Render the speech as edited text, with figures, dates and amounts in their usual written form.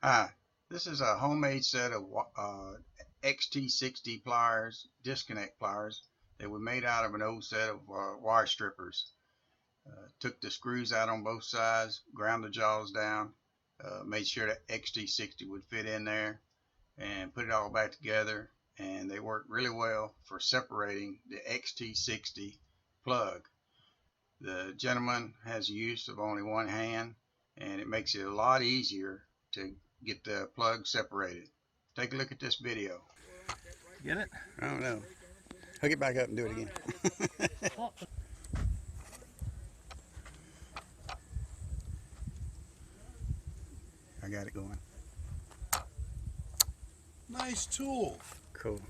Hi, this is a homemade set of XT60 pliers, disconnect pliers that were made out of an old set of wire strippers. Took the screws out on both sides, ground the jaws down, made sure that XT60 would fit in there, and put it all back together. And they work really well for separating the XT60 plug. The gentleman has use of only one hand, and it makes it a lot easier to get the plug separated. Take a look at this video. Get it? I don't know. Hook it back up and do it again. I got it going. Nice tool. Cool.